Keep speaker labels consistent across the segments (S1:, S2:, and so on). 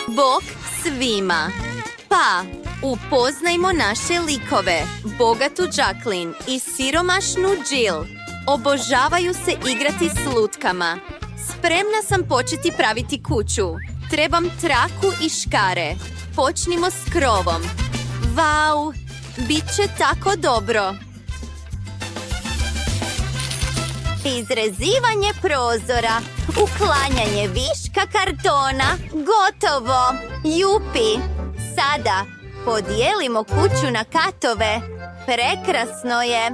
S1: Bok svima! Pa, upoznajmo naše likove. Bogatu Jacqueline i siromašnu Jill. Obožavaju se igrati s lutkama. Spremna sam početi praviti kuću. Trebam traku i škare. Počnimo s krovom. Vau, bit će tako dobro. Izrezivanje prozora, uklanjanje viška kartona, gotovo! Jupi! Sada podijelimo kuću na katove. Prekrasno je!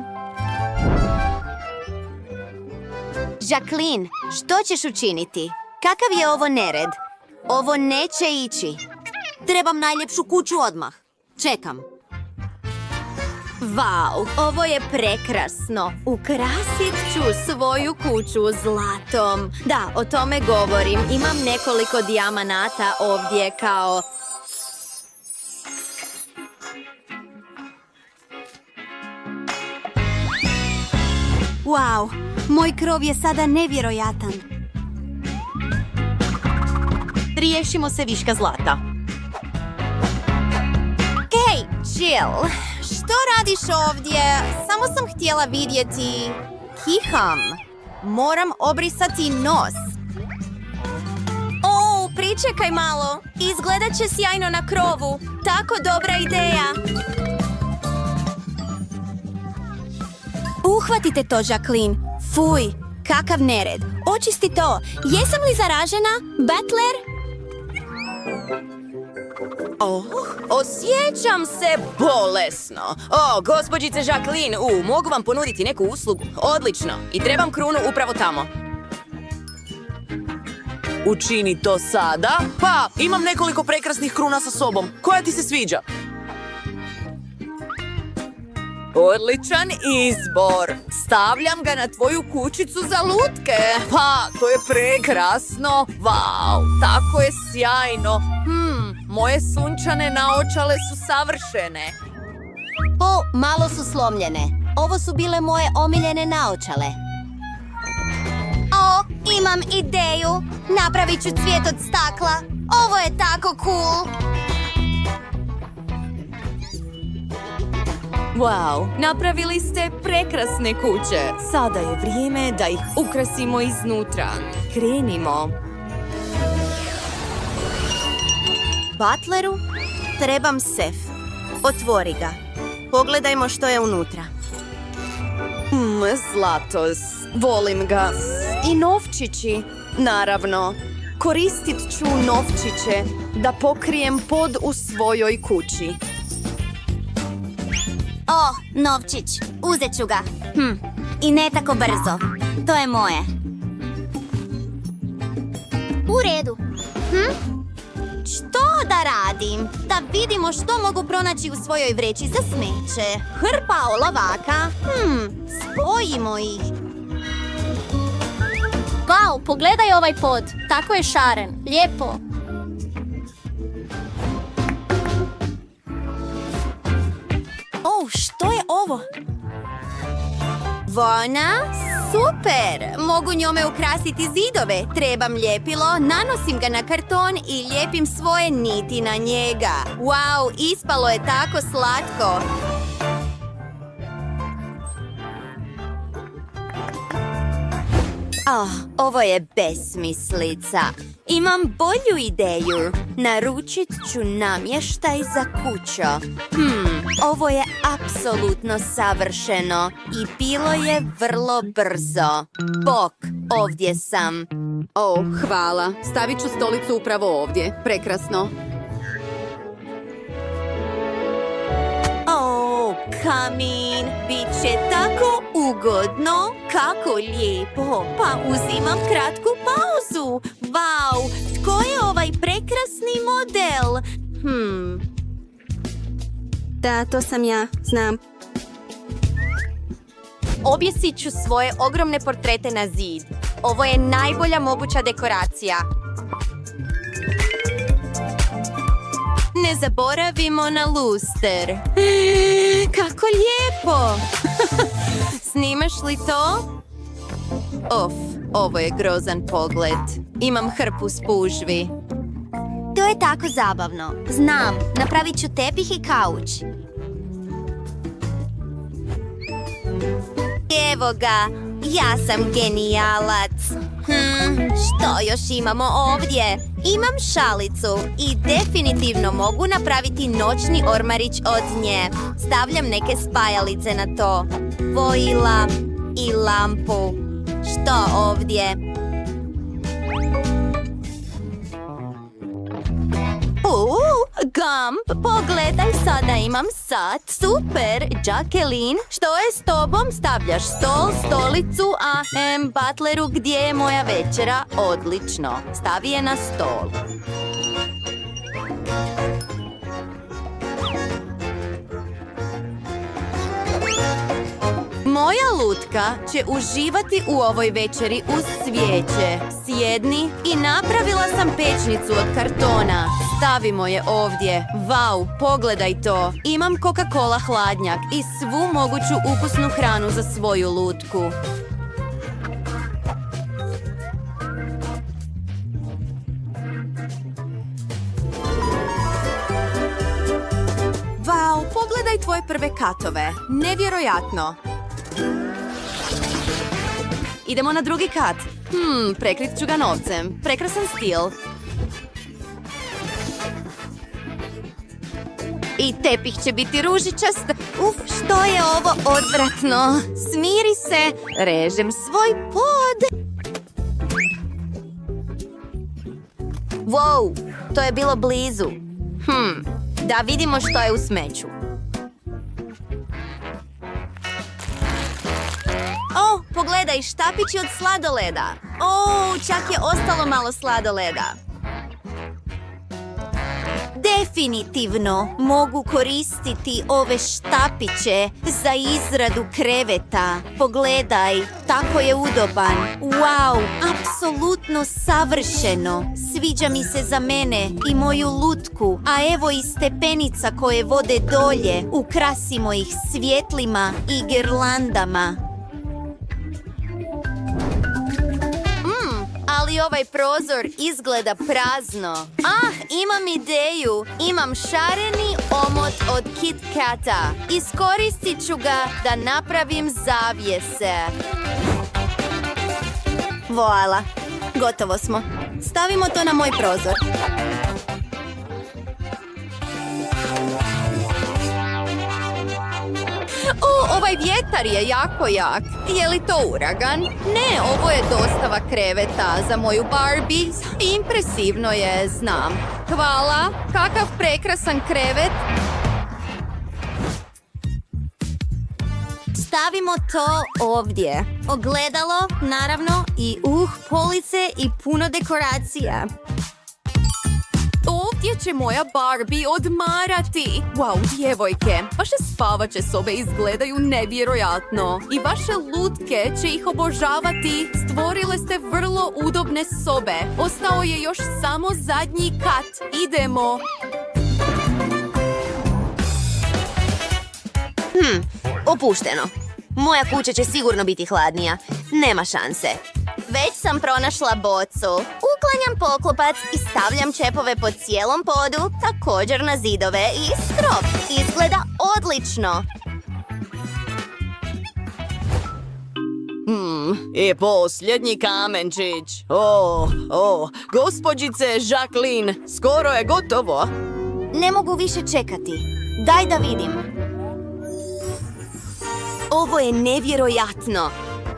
S1: Jacqueline, što ćeš učiniti? Kakav je ovo nered? Ovo neće ići.
S2: Trebam najljepšu kuću odmah. Čekam.
S1: Vau, ovo je prekrasno. Ukrasit ću svoju kuću zlatom. Da, o tome govorim. Imam nekoliko dijamanata ovdje kao...
S2: Wow, moj krov je sada nevjerojatan. Riješimo se viška zlata.
S1: Hej, Jill, što radiš ovdje? Samo sam htjela vidjeti... Kiham. Moram obrisati nos. O, pričekaj malo. Izgledat će sjajno na krovu. Tako dobra ideja.
S2: Uhvatite to, Jacqueline. Fuj, kakav nered. Očisti to. Jesam li zaražena, Butler?
S3: Osjećam se bolesno. Gospođice Jacqueline, mogu vam ponuditi neku uslugu. Odlično. I trebam krunu upravo tamo.
S4: Učini to sada. Pa, imam nekoliko prekrasnih kruna sa sobom. Koja ti se sviđa?
S3: Odličan izbor. Stavljam ga na tvoju kućicu za lutke. Pa, to je prekrasno. Vau, tako je sjajno. Moje sunčane naočale su savršene.
S2: Malo su slomljene. Ovo su bile moje omiljene naočale.
S1: Imam ideju. Napravit ću cvijet od stakla. Ovo je tako cool.
S3: Wow, napravili ste prekrasne kuće. Sada je vrijeme da ih ukrasimo iznutra. Krenimo.
S1: Butleru, trebam sef. Otvori ga. Pogledajmo što je unutra.
S3: Zlato, volim ga. I novčići, naravno. Koristit ću novčiće da pokrijem pod u svojoj kući.
S2: Novčić, uzet ću ga. I ne tako brzo. To je moje. U redu.
S1: Što da radim? Da vidimo što mogu pronaći u svojoj vreći za smeće. Hrpa olovaka. Spojimo ih.
S5: Wow, pogledaj ovaj pod. Tako je šaren. Lijepo.
S2: Što je ovo?
S1: Vona, super! Mogu njome ukrasiti zidove. Trebam ljepilo, nanosim ga na karton i lijepim svoje niti na njega. Wow, ispalo je tako slatko. Ovo je besmislica. Imam bolju ideju. Naručit ću namještaj za kuću. Ovo je apsolutno savršeno i bilo je vrlo brzo. Bok, ovdje sam.
S3: Hvala. Stavit ću stolicu upravo ovdje. Prekrasno.
S1: Kamin, bit će tako ugodno, kako lijepo. Pa uzimam kratku pauzu. Vau, tko je ovaj prekrasni model?
S2: Da, to sam ja, znam.
S1: Objesit ću svoje ogromne portrete na zid. Ovo je najbolja moguća dekoracija. Ne zaboravimo na luster. Kako lijepo! Snimaš li to? Ovo je grozan pogled. Imam hrpu spužvi.
S2: To je tako zabavno. Znam, napravit ću tepih i kauč. Evo ga, ja sam genijalac. Što još imamo ovdje? Imam šalicu i definitivno mogu napraviti noćni ormarić od nje. Stavljam neke spajalice na to. Bojila i lampu. Što ovdje? Gump, pogledaj, sada imam sat. Super, Jacqueline, što je s tobom? Stavljaš stol, stolicu, a Butleru, gdje je moja večera? Odlično, stavi je na stol. Moja lutka će uživati u ovoj večeri uz svijeće. Sjedni i napravila sam pečnicu od kartona. Stavimo je ovdje. Vau, pogledaj to. Imam Coca-Cola hladnjak i svu moguću ukusnu hranu za svoju lutku. Vau, pogledaj tvoje prve katove. Nevjerojatno. Idemo na drugi kat. Prekrit ću ga novcem. Prekrasan stil. I tepih će biti ružičast. Što je ovo odvratno. Smiri se. Režem svoj pod. Wow, to je bilo blizu. Da vidimo što je u smeću. Pogledaj, štapići od sladoleda. Čak je ostalo malo sladoleda. Definitivno mogu koristiti ove štapiće za izradu kreveta. Pogledaj, tako je udoban. Wow, apsolutno savršeno. Sviđa mi se za mene i moju lutku. A evo i stepenica koje vode dolje. Ukrasimo ih svjetlima i girlandama. Ali ovaj prozor izgleda prazno. Imam ideju. Imam šareni omot od Kit Kata. Iskoristit ću ga da napravim zavjese. Voila. Gotovo smo. Stavimo to na moj prozor. Ovaj vjetar je jako jak. Je li to uragan? Ne, ovo je dostava kreveta za moju Barbie. Impresivno je, znam. Hvala, kakav prekrasan krevet. Stavimo to ovdje. Ogledalo, naravno, i police i puno dekoracija. Ovdje će moja Barbie odmarati. Wow, djevojke, vaše spavaće sobe izgledaju nevjerojatno. I vaše lutke će ih obožavati. Stvorile ste vrlo udobne sobe. Ostao je još samo zadnji kat. Idemo. Opušteno. Moja kuća će sigurno biti hladnija. Nema šanse. Već sam pronašla bocu. Uklanjam poklopac i stavljam čepove po cijelom podu, također na zidove i strop. Izgleda odlično.
S4: I posljednji kamenčić. Gospođice Jacqueline, skoro je gotovo.
S2: Ne mogu više čekati. Daj da vidim.
S1: Ovo je nevjerojatno.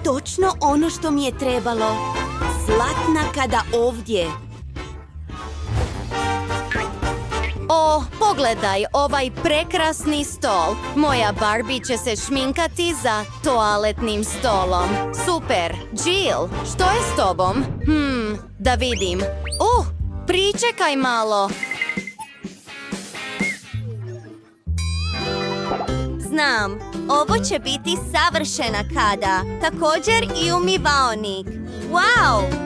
S1: Točno ono što mi je trebalo. Zlatna kada ovdje. Pogledaj ovaj prekrasni stol. Moja Barbie će se šminkati za toaletnim stolom. Super. Jill, što je s tobom? Da vidim. Pričekaj malo. Znam, ovo će biti savršena kada. Također i umivaonik. Wow!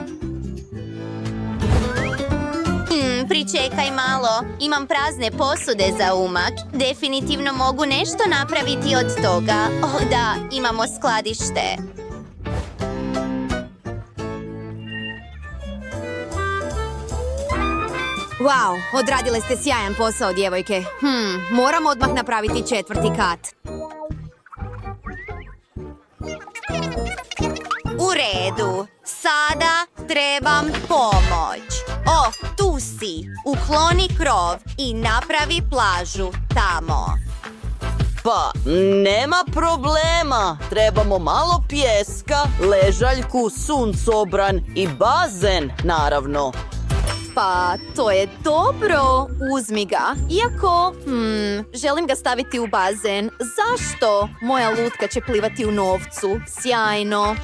S1: Pričekaj malo. Imam prazne posude za umak. Definitivno mogu nešto napraviti od toga. Da, imamo skladište.
S2: Wow, odradile ste sjajan posao, djevojke. Moram odmah napraviti 4. kat. U redu. Sada trebam pomoć. O, tu si. Ukloni krov i napravi plažu tamo.
S4: Pa, nema problema. Trebamo malo pjeska, ležaljku, suncobran i bazen, naravno.
S1: Pa, to je dobro. Uzmi ga. Iako, želim ga staviti u bazen. Zašto? Moja lutka će plivati u novcu. Sjajno.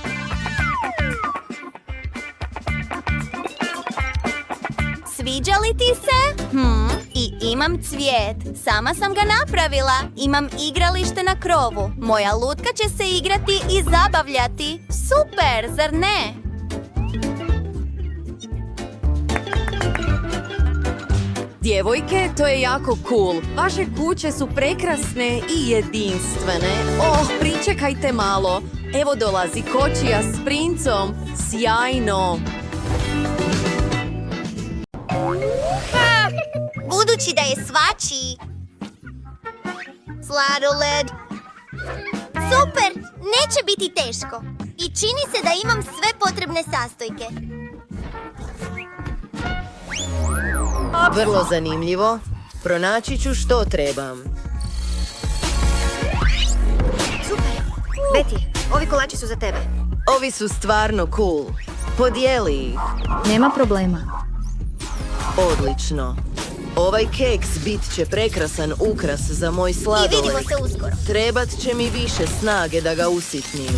S2: Sviđa li ti se? I imam cvijet. Sama sam ga napravila. Imam igralište na krovu. Moja lutka će se igrati i zabavljati. Super, zar ne?
S1: Djevojke, to je jako cool. Vaše kuće su prekrasne i jedinstvene. Oh, pričekajte malo. Evo dolazi kočija s princom. Sjajno.
S2: Budući da je svačiji. Sladoled. Super, neće biti teško. I čini se da imam sve potrebne sastojke.
S6: Vrlo zanimljivo. Pronaći ću što trebam.
S2: Super. Betty, ovi kolači su za tebe.
S6: Ovi su stvarno cool. Podijeli ih.
S5: Nema problema.
S6: Odlično. Ovaj keks bit će prekrasan ukras za moj
S2: I
S6: sladoled.
S2: vidimo se uskoro.
S6: Trebat će mi više snage da ga usitnim.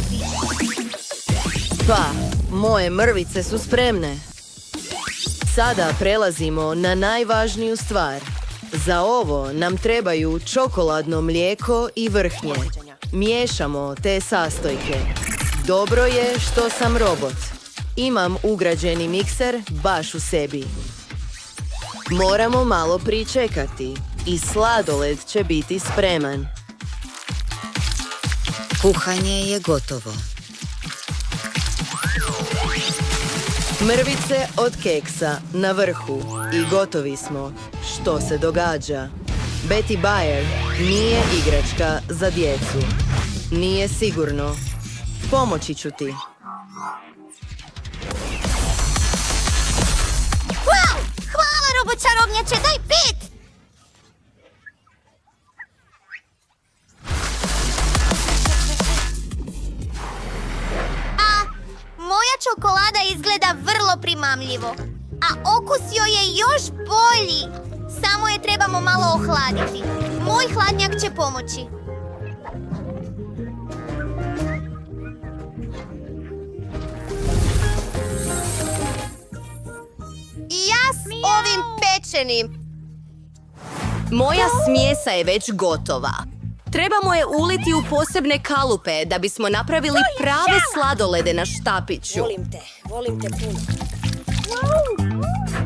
S6: Pa, moje mrvice su spremne. Sada prelazimo na najvažniju stvar. Za ovo nam trebaju čokoladno mlijeko i vrhnje. Miješamo te sastojke. Dobro je što sam robot. Imam ugrađeni mikser baš u sebi. Moramo malo pričekati i sladoled će biti spreman.
S7: Kuhanje je gotovo.
S6: Mrvice od keksa na vrhu i gotovi smo. Što se događa? Betty Bayer nije igračka za djecu. Nije sigurno. Pomoći ću ti.
S2: Wow! Hvala, robočarobnjače, daj 5! Moja čokolada izgleda vrlo primamljivo, a okus joj je još bolji. Samo je trebamo malo ohladiti. Moj hladnjak će pomoći. I ja s ovim pečenim.
S1: Moja smjesa je već gotova. Trebamo je uliti u posebne kalupe da bismo napravili prave sladolede na štapiću.
S7: Volim te puno.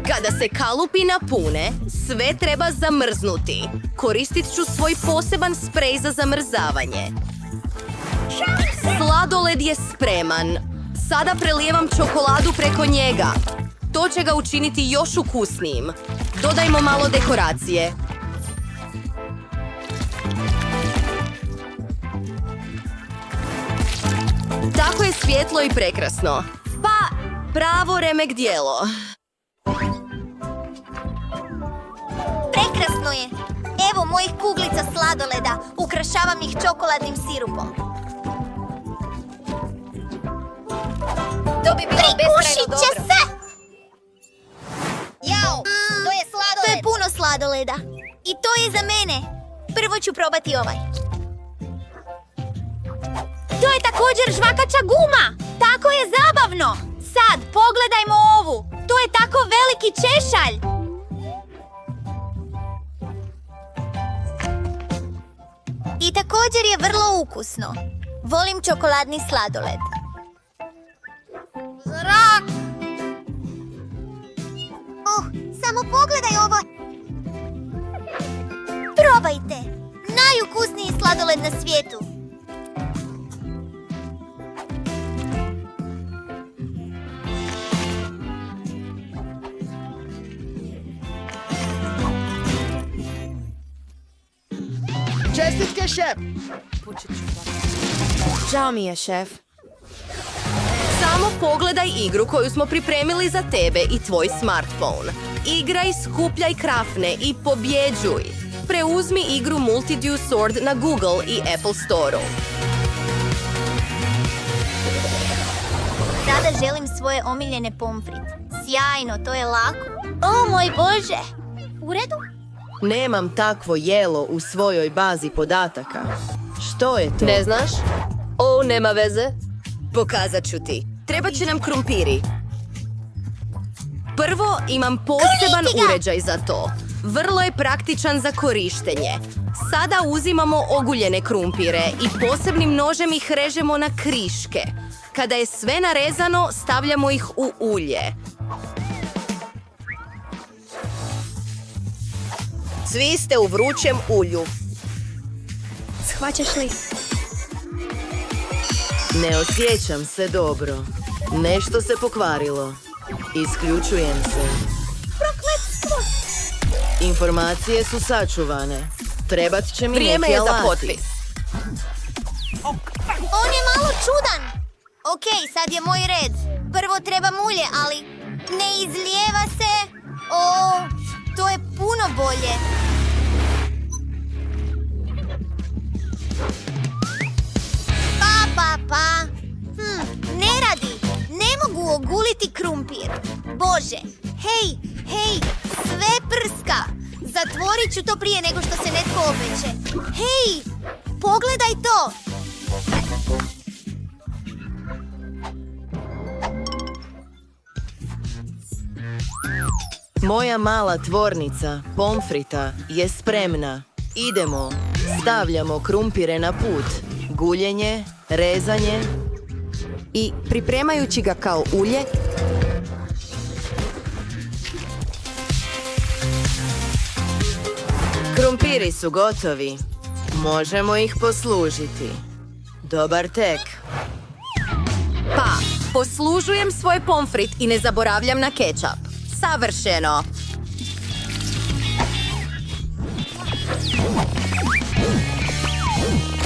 S1: Kada se kalupi napune, sve treba zamrznuti. Koristit ću svoj poseban sprej za zamrzavanje. Sladoled je spreman. Sada prelijevam čokoladu preko njega. To će ga učiniti još ukusnijim. Dodajmo malo dekoracije. Tako je svjetlo i prekrasno. Pa, pravo remek dijelo.
S2: Prekrasno je. Evo mojih kuglica sladoleda. Ukrašavam ih čokoladnim sirupom.
S7: To bi bilo
S2: Prikušit će
S7: dobro.
S2: se!
S7: Jao, to je sladoled.
S2: To je puno sladoleda. I to je za mene. Prvo ću probati ovaj. To je također žvakača guma. Tako je zabavno. Sad, pogledajmo ovu. To je tako veliki češalj. I također je vrlo ukusno. Volim čokoladni sladoled. Zrak! Samo pogledaj ovo. Probajte. Najukusniji sladoled na svijetu.
S8: Čestitke, šef!
S6: Žao mi je, šef. Samo pogledaj igru koju smo pripremili za tebe i tvoj smartphone. Igraj, skupljaj krafne i pobjeđuj. Preuzmi igru Multidew Sword na Google i Apple Store-u.
S2: Sada želim svoje omiljene pomfrit. Sjajno, to je lako. O moj Bože! U redu?
S6: Nemam takvo jelo u svojoj bazi podataka. Što je to?
S1: Ne znaš? O, nema veze. Pokazat ću ti. Treba će nam krumpiri.
S6: Prvo imam poseban uređaj za to. Vrlo je praktičan za korištenje. Sada uzimamo oguljene krumpire i posebnim nožem ih režemo na kriške. Kada je sve narezano, stavljamo ih u ulje.
S1: Svi ste u vrućem ulju.
S5: Shvaćaš li?
S6: Ne osjećam se dobro. Nešto se pokvarilo. Isključujem se. Informacije su sačuvane. Trebat će mi
S1: Vrijeme
S6: neki
S1: je za
S6: alati.
S1: potpis.
S2: On je malo čudan. Ok, sad je moj red. Prvo trebam ulje, ali ne izlijeva se. O, to je puno bolje. Pa. Ne radi. Ne mogu oguliti krumpir. Bože, hej, sve prska. Zatvorit ću to prije nego što se netko opeče. Hej, pogledaj to.
S6: Moja mala tvornica pomfrita je spremna. Idemo. Stavljamo krumpire na put. Guljenje, rezanje.
S1: I pripremajući ga kao ulje,
S6: Krumpiri su gotovi. Možemo ih poslužiti. Dobar tek.
S1: pa, poslužujem svoj pomfrit i ne zaboravljam na kečap. Savršeno.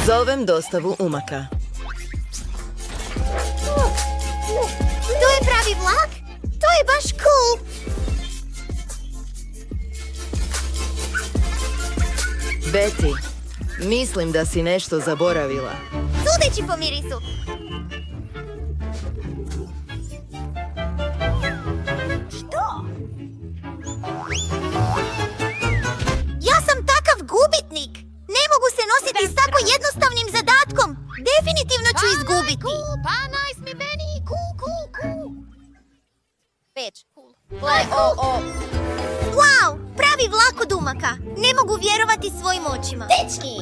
S6: Zovem dostavu umaka.
S2: To je pravi vlak? To je baš cool!
S6: Betty, mislim da si nešto zaboravila.
S2: Sudeći po mirisu. Što? Ja sam takav gubitnik! Ne mogu se nositi s tako jednostavnim zadatkom! Definitivno ću izgubiti! Pa nice mi, Benny! Cool! Već, cool. Wow! Pravi vlak od umaka! Ne mogu vjerovati svojim očima. Dečki!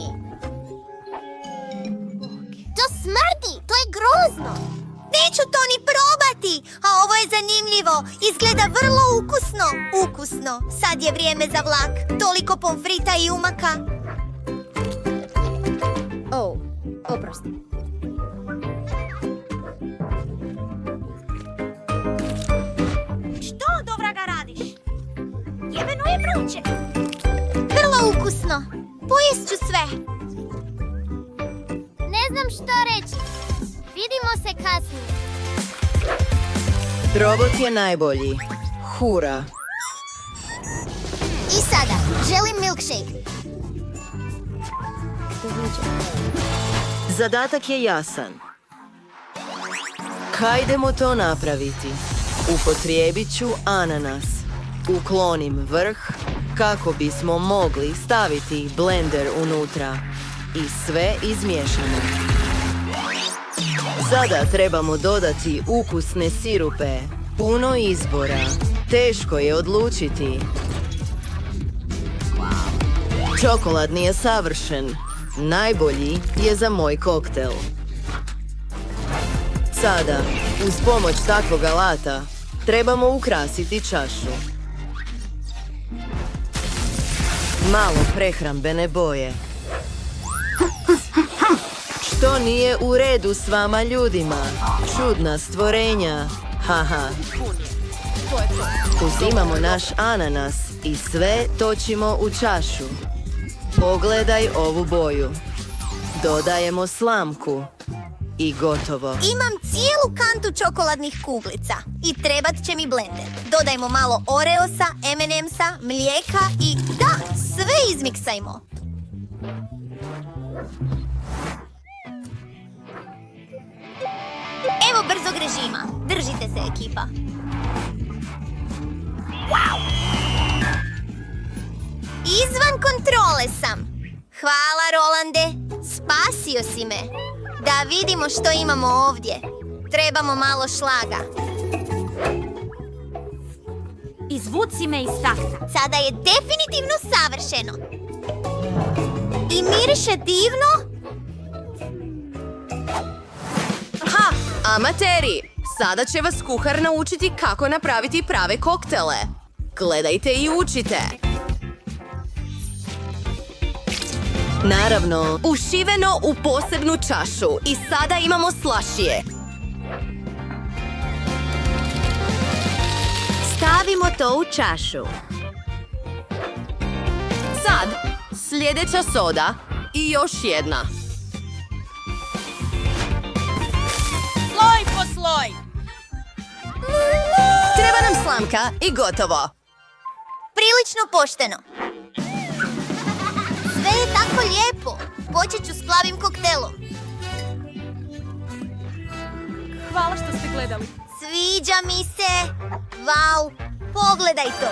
S2: To smrdi! To je grozno! Neću to ni probati! A ovo je zanimljivo! Izgleda vrlo ukusno! Sad je vrijeme za vlak! Toliko pomfrita i umaka!
S5: Oprosti.
S2: Što, dobra ga radiš? Jebeno je vruće! Vrlo ukusno! Pojest ću sve!
S9: Ne znam što reći. Vidimo se kasnije.
S6: Robot je najbolji. Hura.
S2: I sada, želim milkshake.
S6: Zadatak je jasan. Hajdemo to napraviti. Upotrijebit ću ananas. Uklonim vrh kako bismo mogli staviti blender unutra i sve izmiješamo. Sada trebamo dodati ukusne sirupe. Puno izbora. Teško je odlučiti. Čokoladni je savršen. Najbolji je za moj koktel. Sada, uz pomoć takvog alata, trebamo ukrasiti čašu. Malo prehrambene boje. Što nije u redu s vama ljudima? Čudna stvorenja. Haha. Uzimamo naš ananas i sve točimo u čašu. Pogledaj ovu boju. Dodajemo slamku. I gotovo.
S2: Imam cijelu kantu čokoladnih kuglica i trebat će mi blender. Dodajmo malo Oreosa, M&Msa, mlijeka i da, sve izmiksajmo. Evo brzog režima. Držite se, ekipa. Wow! Izvan kontrole sam. Hvala, Rolande. Spasio si me. Da vidimo što imamo ovdje. Trebamo malo šlaga.
S5: Izvuci me iz takta.
S2: Sada je definitivno savršeno. I miriše divno.
S1: Ha, amateri! Sada će vas kuhar naučiti kako napraviti prave koktele. Gledajte i učite.
S6: Naravno,
S1: Ušiveno u posebnu čašu i sada imamo slašije.
S2: Stavimo to u čašu.
S1: Sad, sljedeća soda i još jedna.
S3: Sloj po sloj.
S1: Treba nam slamka i gotovo.
S2: Prilično pošteno. Sve je tako lijepo. Počet ću s plavim koktelom.
S5: Hvala što ste gledali.
S2: Sviđa mi se. Vau, pogledaj to.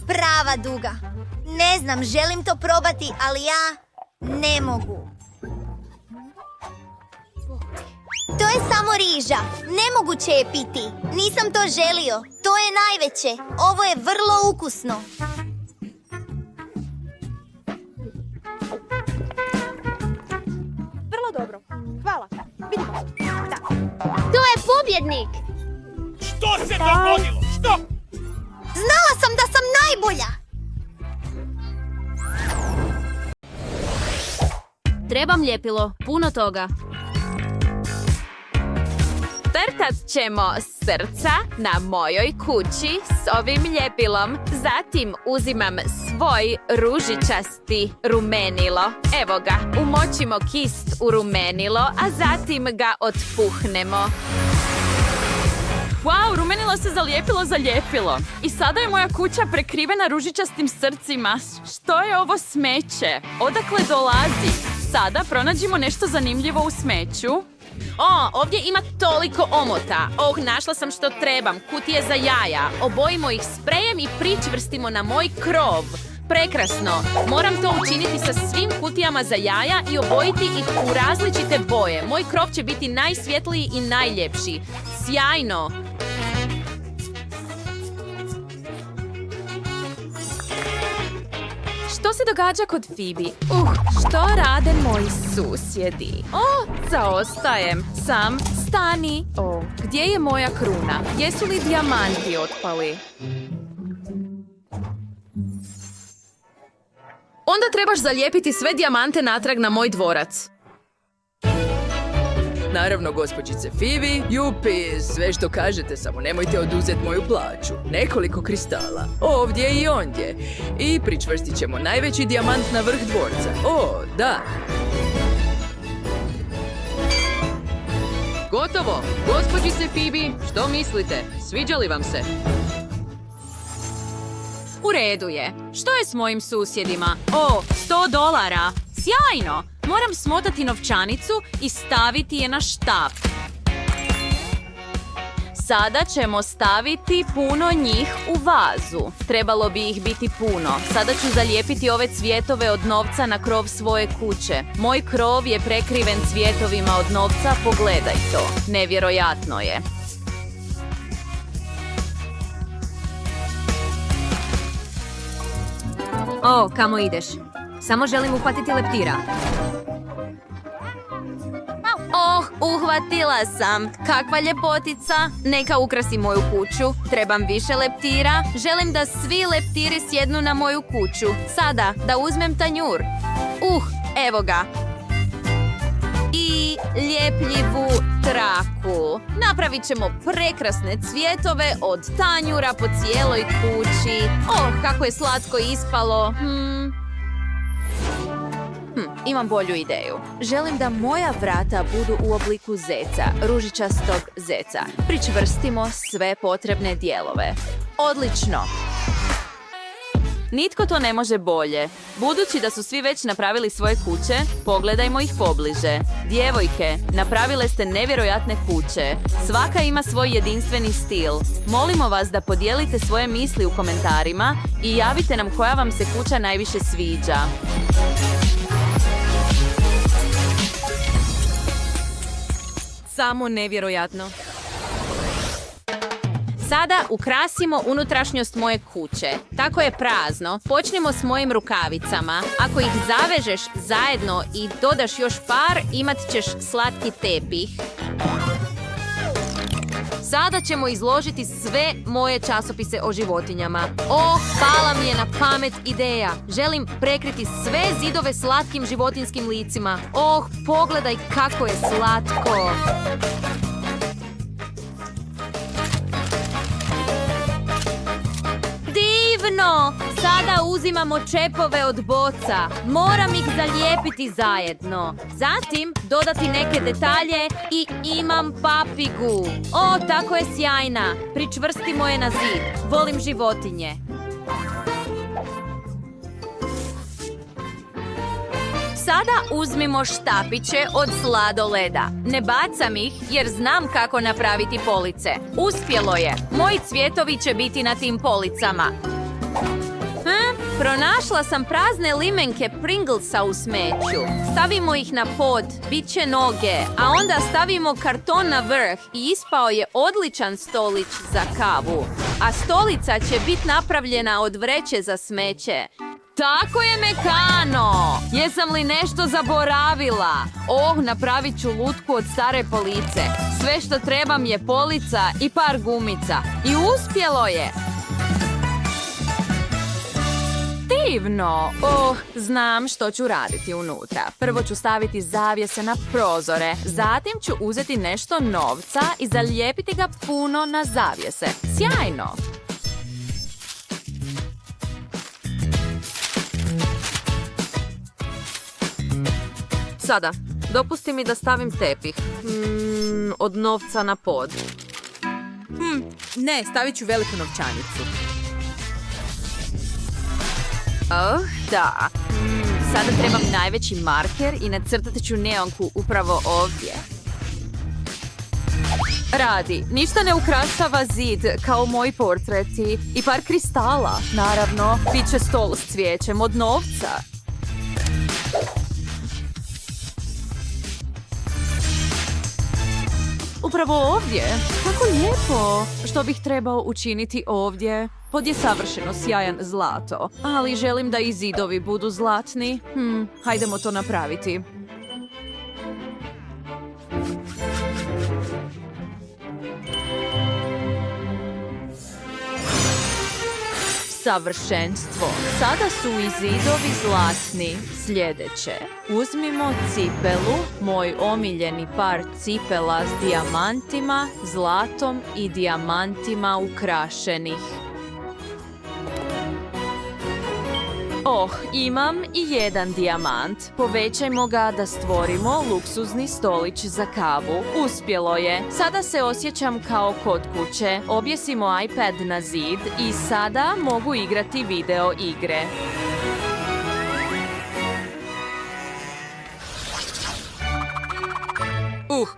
S2: Prava duga. Ne znam, želim to probati, ali ja ne mogu. To je samo riža. Nemoguće je piti. Nisam to želio. To je najveće. Ovo je vrlo ukusno.
S5: Vrlo dobro. Hvala. Vidimo. Da.
S9: To je pobjednik!
S8: Što se dogodilo? Što?
S2: Znala sam da sam najbolja.
S5: Trebam ljepilo. Puno toga.
S10: Crtat ćemo srca na mojoj kući s ovim ljepilom. Zatim uzimam svoj ružičasti rumenilo. Evo ga, umočimo kist u rumenilo, a zatim ga otpuhnemo.
S11: Wow, rumenilo se zalijepilo. I sada je moja kuća prekrivena ružičastim srcima. Što je ovo smeće? Odakle dolazi? Sada pronađimo nešto zanimljivo u smeću.
S10: Ovdje ima toliko omota. Našla sam što trebam. Kutije za jaja. Obojimo ih sprejem i pričvrstimo na moj krov. Prekrasno. Moram to učiniti sa svim kutijama za jaja i obojiti ih u različite boje. Moj krov će biti najsvjetliji i najljepši. Sjajno.
S11: Što se događa kod Phoebe? Što rade moji susjedi? Zaostajem. Sam, stani. Gdje je moja kruna? Jesu li dijamanti otpali? Onda trebaš zalijepiti sve dijamante natrag na moj dvorac.
S3: Naravno, gospođice Phoebe, jupi, sve što kažete, samo nemojte oduzeti moju plaću. Nekoliko kristala, ovdje i ondje. I pričvrstit ćemo najveći dijamant na vrh dvorca. Da.
S12: Gotovo! Gospođice Phoebe, što mislite? Sviđa li vam se?
S10: U redu je. Što je s mojim susjedima? $100. Sjajno! Moram smotati novčanicu i staviti je na štap. Sada ćemo staviti puno njih u vazu. Trebalo bi ih biti puno. Sada ću zalijepiti ove cvjetove od novca na krov svoje kuće. Moj krov je prekriven cvjetovima od novca, pogledaj to. Nevjerojatno je.
S13: Kamo ideš? Samo želim uhvatiti leptira.
S1: Uhvatila sam. Kakva ljepotica. Neka ukrasi moju kuću. Trebam više leptira. Želim da svi leptiri sjednu na moju kuću. Sada, da uzmem tanjur. Evo ga. I ljepljivu traku. Napravit ćemo prekrasne cvjetove od tanjura po cijeloj kući. Kako je slatko ispalo.
S11: Imam bolju ideju. Želim da moja vrata budu u obliku zeca, ružičastog zeca. Pričvrstimo sve potrebne dijelove. Odlično! Nitko to ne može bolje. Budući da su svi već napravili svoje kuće, pogledajmo ih pobliže. Djevojke, napravile ste nevjerojatne kuće. Svaka ima svoj jedinstveni stil. Molimo vas da podijelite svoje misli u komentarima i javite nam koja vam se kuća najviše sviđa. Samo nevjerojatno. Sada ukrasimo unutrašnjost moje kuće. Tako je prazno. Počnemo s mojim rukavicama. Ako ih zavežeš zajedno i dodaš još par, imat ćeš slatki tepih. Sada ćemo izložiti sve moje časopise o životinjama. Pala mi je na pamet ideja. Želim prekriti sve zidove slatkim životinskim licima. Pogledaj kako je slatko. Divno! Sada uzimamo čepove od boca. Moram ih zalijepiti zajedno. Zatim dodati neke detalje i imam papigu. Tako je sjajna. Pričvrstimo je na zid. Volim životinje. Sada uzmimo štapiće od sladoleda. Ne bacam ih jer znam kako napraviti police. Uspjelo je. Moji cvjetovi će biti na tim policama. Pronašla sam prazne limenke Pringlesa u smeću. Stavimo ih na pod, bit će noge, a onda stavimo karton na vrh i ispao je odličan stolić za kavu. A stolica će biti napravljena od vreće za smeće. Tako je mekano! Jesam li nešto zaboravila? Napravit ću lutku od stare police. Sve što trebam je polica i par gumica. I uspjelo je! Divno! Znam što ću raditi unutra. Prvo ću staviti zavjese na prozore. Zatim ću uzeti nešto novca i zalijepiti ga puno na zavjese. Sjajno! Sada, dopusti mi da stavim tepih. Od novca na pod.
S10: Ne, stavit ću veliku novčanicu.
S11: Da. Sada trebam najveći marker i nacrtat ću neonku upravo ovdje. Radi, ništa ne ukrašava zid kao moji portreti i par kristala. Naravno, bit će stol s cvijećem od novca. Upravo ovdje. Kako lijepo. Što bih trebao učiniti ovdje? Pod je savršeno sjajan zlato, ali želim da i zidovi budu zlatni. Hajdemo to napraviti. Savršenstvo. Sada su i zidovi zlatni. Sljedeće. Uzmimo cipelu, moj omiljeni par cipela s dijamantima, zlatom i dijamantima ukrašenih. Imam i jedan dijamant. Povećajmo ga da stvorimo luksuzni stolić za kavu. Uspjelo je. Sada se osjećam kao kod kuće. Objesimo iPad na zid i sada mogu igrati video igre.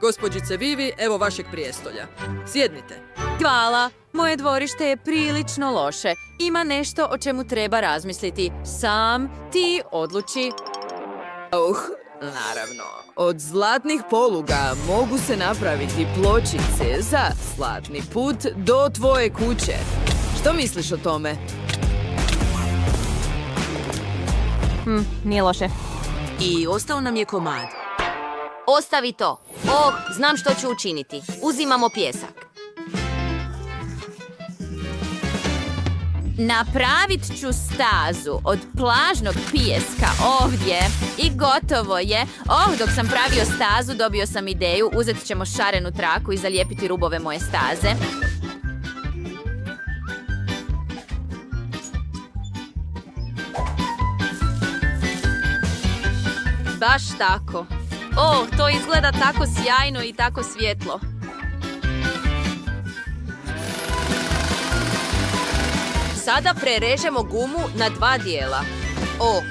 S12: Gospođice Vivi, evo vašeg prijestolja. Sjednite.
S11: Hvala. Moje dvorište je prilično loše. Ima nešto o čemu treba razmisliti. Sam ti odluči.
S4: Naravno. Od zlatnih poluga mogu se napraviti pločice za zlatni put do tvoje kuće. Što misliš o tome?
S11: Nije loše.
S13: I ostao nam je komad.
S2: Ostavi to. Znam što ću učiniti. Uzimamo pijesak.
S11: Napravit ću stazu od plažnog pijeska ovdje i gotovo je. Dok sam pravio stazu dobio sam ideju. Uzet ćemo šarenu traku i zalijepiti rubove moje staze. Baš tako. O, to izgleda tako sjajno i tako svjetlo.
S10: Sada prerežemo gumu na 2 dijela. O,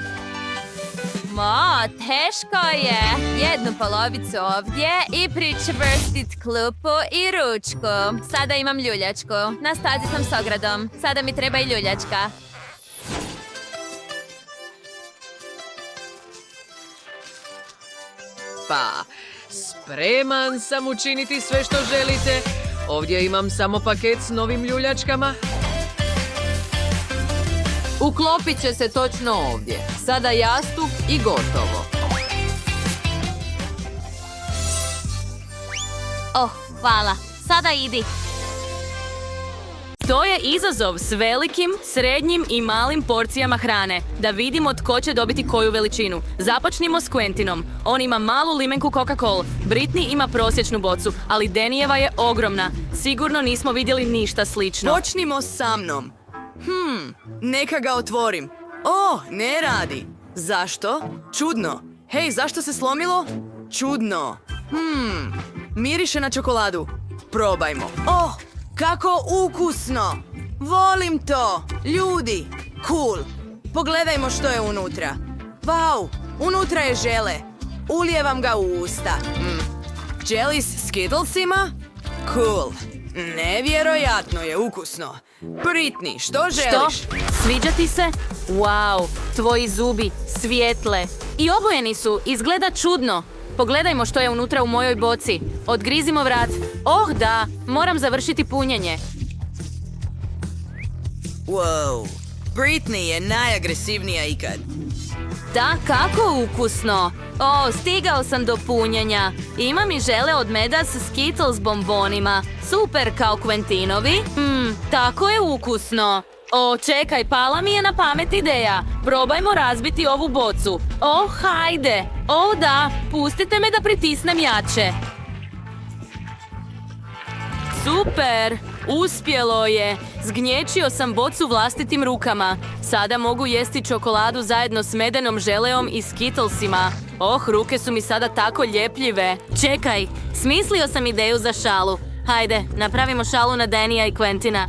S5: Ma, teško je. Jednu polovicu ovdje i pričvrstit klupu i ručku. Sada imam ljuljačku. Na stazi sam s ogradom. Sada mi treba i ljuljačka.
S12: Pa, spreman sam učiniti sve što želite. Ovdje imam samo paket s novim ljuljačkama.
S3: Uklopit će se točno ovdje. Sada jastuk i gotovo.
S5: Oh, hvala. Sada idi.
S10: To je izazov s velikim, srednjim i malim porcijama hrane. Da vidimo tko će dobiti koju veličinu. Započnimo s Quentinom. On ima malu limenku Coca-Cola. Britney ima prosječnu bocu, ali Dannyjeva je ogromna. Sigurno nismo vidjeli ništa slično.
S4: Počnimo sa mnom. Neka ga otvorim. O, ne radi. Zašto? Čudno. Hej, zašto se slomilo? Čudno. Miriše na čokoladu. Probajmo. Oh, kako ukusno. Volim to. Ljudi, cool. Pogledajmo što je unutra. Wow, unutra je žele. Ulijevam ga u usta. Jelly s Skittlesima? Cool. Nevjerojatno je ukusno. Britney, što želiš?
S10: Što? Sviđa ti se? Wow, tvoji zubi, svijetle. I obojeni su, izgleda čudno. Pogledajmo što je unutra u mojoj boci. Odgrizimo vrat. Oh da, moram završiti punjenje.
S4: Wow, Britney je najagresivnija ikad.
S10: Da, kako ukusno. O, stigao sam do punjenja. Imam i žele od meda s Skittles bombonima. Super kao Quentinovi. Tako je ukusno. O, čekaj, pala mi je na pamet ideja. Probajmo razbiti ovu bocu. O, hajde. O, da, pustite me da pritisnem jače. Super, uspjelo je. Zgnječio sam bocu vlastitim rukama. Sada mogu jesti čokoladu zajedno s medenom želeom i Skittlesima. Oh, ruke su mi sada tako ljepljive. Čekaj, smislio sam ideju za šalu. Hajde, napravimo šalu na Dannyja i Quentina.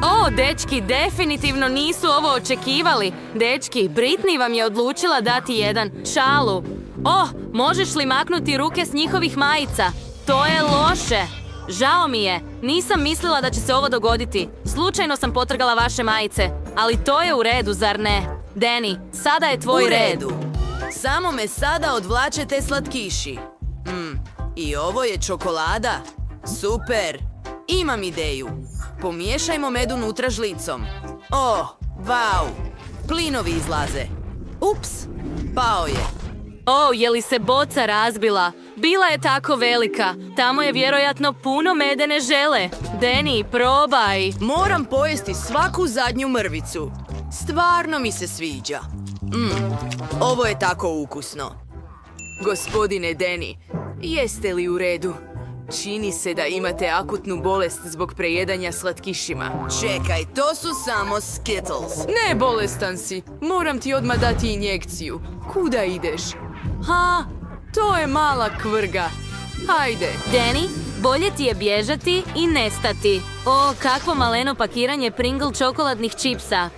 S10: O, dečki, definitivno nisu ovo očekivali. Dečki, Britney vam je odlučila dati jedan šalu. Oh, možeš li maknuti ruke s njihovih majica? To je loše. Žao mi je, nisam mislila da će se ovo dogoditi. Slučajno sam potrgala vaše majice, ali to je u redu, zar ne? Danny, sada je tvoj
S4: U
S10: red.
S4: redu. Samo me sada odvlače te slatkiši. I ovo je čokolada? Super. Imam ideju. Pomiješajmo med unutra žlicom. Oh, wow. Plinovi izlaze. Ups, pao je.
S10: O, je li se boca razbila? Bila je tako velika. Tamo je vjerojatno puno medene žele. Danny, probaj.
S4: Moram pojesti svaku zadnju mrvicu. Stvarno mi se sviđa. Ovo je tako ukusno. Gospodine Danny, jeste li u redu? Čini se da imate akutnu bolest zbog prejedanja slatkišima. Čekaj, to su samo Skittles. Ne, bolestan si. Moram ti odmah dati injekciju. Kuda ideš? Ha, to je mala kvrga. Hajde.
S10: Danny, bolje ti je bježati i nestati. O, kakvo maleno pakiranje Pringle čokoladnih čipsa.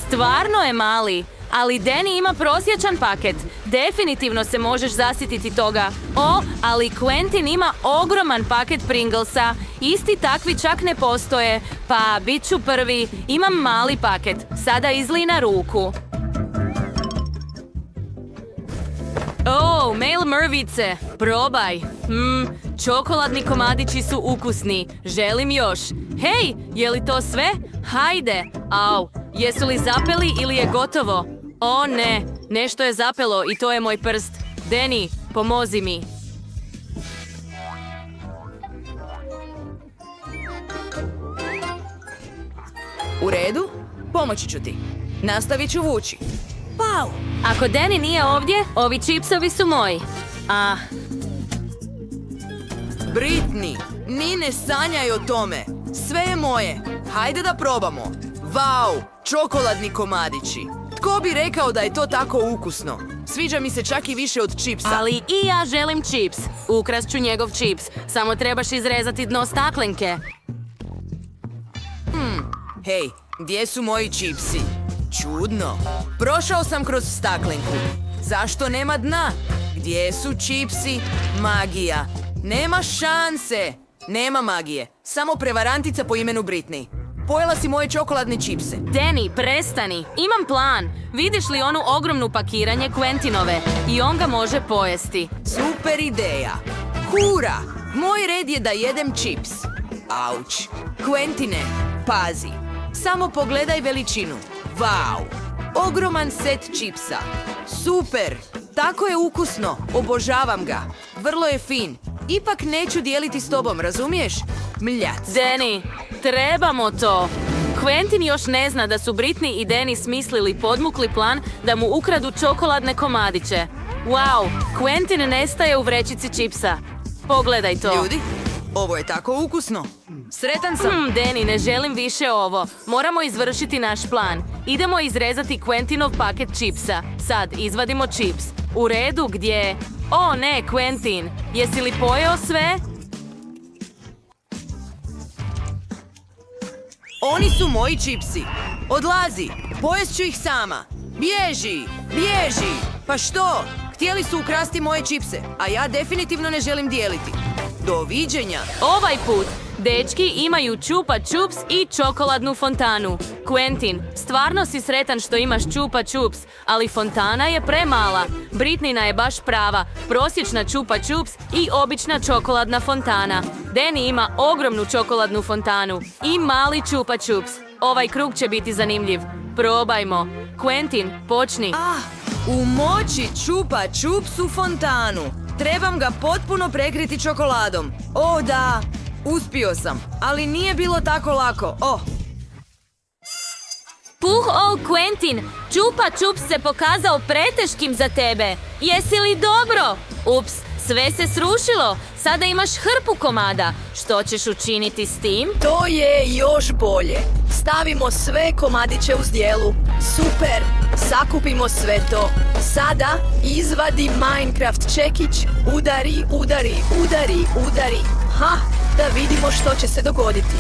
S10: Stvarno je mali, ali Danny ima prosječan paket. Definitivno se možeš zasjetiti toga. O, ali Quentin ima ogroman paket Pringlesa. Isti takvi čak ne postoje. Pa, bit ću prvi. Imam mali paket. Sada izli na ruku. O, mail mrvice. Probaj. Čokoladni komadići su ukusni. Želim još. Hej, je li to sve? Hajde. Au, jesu li zapeli ili je gotovo? O ne, nešto je zapelo i to je moj prst. Danny, pomozi mi.
S4: U redu? Pomoći ću ti. Nastavit ću vući. Pau!
S10: Ako Danny nije ovdje, ovi čipsovi su moji.
S4: Britney, ni ne sanjaj o tome. Sve je moje. Hajde da probamo. Wow, čokoladni komadići. Tko bi rekao da je to tako ukusno? Sviđa mi se čak i više od čipsa.
S14: Ali i ja želim čips. Ukrast ću njegov čips. Samo trebaš izrezati dno staklenke.
S4: Hej, gdje su moji čipsi? Čudno. Prošao sam kroz staklenku. Zašto nema dna? Gdje su čipsi? Magija. Nema šanse. Nema magije. Samo prevarantica po imenu Britney. Pojela si moje čokoladne čipse.
S14: Danny, prestani. Imam plan. Vidiš li onu ogromnu pakiranje Quentinove? I on ga može pojesti.
S4: Super ideja. Hura! Moj red je da jedem čips. Auć. Quentine, pazi. Samo pogledaj veličinu. Wow! Ogroman set čipsa. Super! Tako je ukusno. Obožavam ga. Vrlo je fin. Ipak neću dijeliti s tobom, razumiješ? Mljac.
S14: Danny, trebamo to. Quentin još ne zna da su Britney i Danny smislili podmukli plan da mu ukradu čokoladne komadiće. Wow, Quentin nestaje u vrećici čipsa. Pogledaj to.
S4: Ljudi, ovo je tako ukusno. Sretan sam.
S14: Danny, ne želim više ovo. Moramo izvršiti naš plan. Idemo izrezati Quentinov paket čipsa. Sad, izvadimo čips. U redu, gdje? O ne, Quentin, jesi li pojeo sve?
S4: Oni su moji čipsi. Odlazi, pojest ću ih sama. Bježi, bježi. Pa što? Htjeli su ukrasti moje čipse, a ja definitivno ne želim dijeliti. Doviđenja.
S14: Ovaj put, dečki imaju Chupa Chups i čokoladnu fontanu. Quentin, stvarno si sretan što imaš Chupa Chups, ali fontana je premala. Britneyna je baš prava, prosječna Chupa Chups i obična čokoladna fontana. Danny ima ogromnu čokoladnu fontanu i mali Chupa Chups. Ovaj krug će biti zanimljiv. Probajmo. Quentin, počni.
S4: Umoči Chupa Chups u fontanu. Trebam ga potpuno prekriti čokoladom. O da, uspio sam, ali nije bilo tako lako.
S14: Quentin, Chupa Chups se pokazao preteškim za tebe. Jesi li dobro? Ups, sve se srušilo. Sada imaš hrpu komada. Što ćeš učiniti s tim?
S15: To je još bolje. Stavimo sve komadiće u zdjelu. Super! Sakupimo sve to. Sada izvadi Minecraft čekić. Udari, udari, udari, udari. Ha! Da vidimo što će se dogoditi.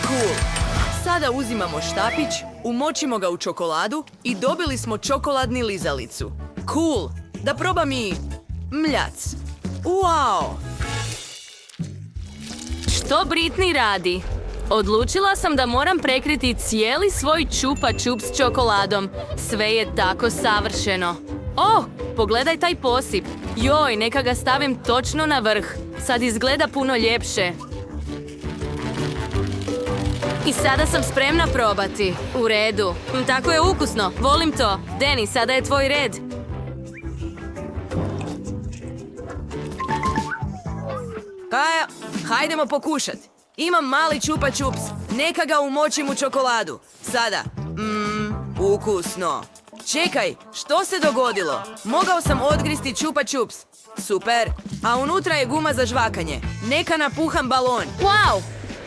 S4: Cool. Sada uzimamo štapić, umočimo ga u čokoladu i dobili smo čokoladni lizalicu. Cool. Da probam i mljac. Wow!
S14: Što Britney radi? Odlučila sam da moram prekriti cijeli svoj Chupa Chups s čokoladom. Sve je tako savršeno. Pogledaj taj posip. Joj, neka ga stavim točno na vrh. Sad izgleda puno ljepše. I sada sam spremna probati. U redu. Tako je ukusno. Volim to. Danny, sada je tvoj red.
S4: Hajdemo pokušat. Imam mali Chupa Chups. Neka ga umočim u čokoladu. Sada. Ukusno. Čekaj, što se dogodilo? Mogao sam odgristi Chupa Chups. Super. A unutra je guma za žvakanje. Neka napuham balon.
S14: Wow!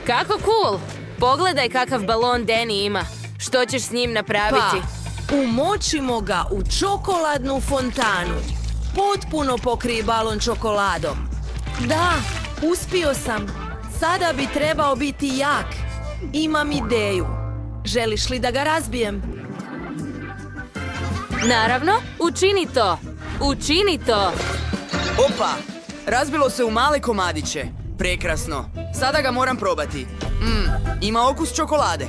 S14: Kako cool! Pogledaj kakav balon Danny ima. Što ćeš s njim napraviti?
S15: Umočimo ga u čokoladnu fontanu. Potpuno pokrij balon čokoladom. Da, uspio sam. Sada bi trebao biti jak. Imam ideju. Želiš li da ga razbijem?
S14: Naravno, učini to. Učini to.
S4: Opa, razbilo se u male komadiće. Prekrasno. Sada ga moram probati. Ima okus čokolade.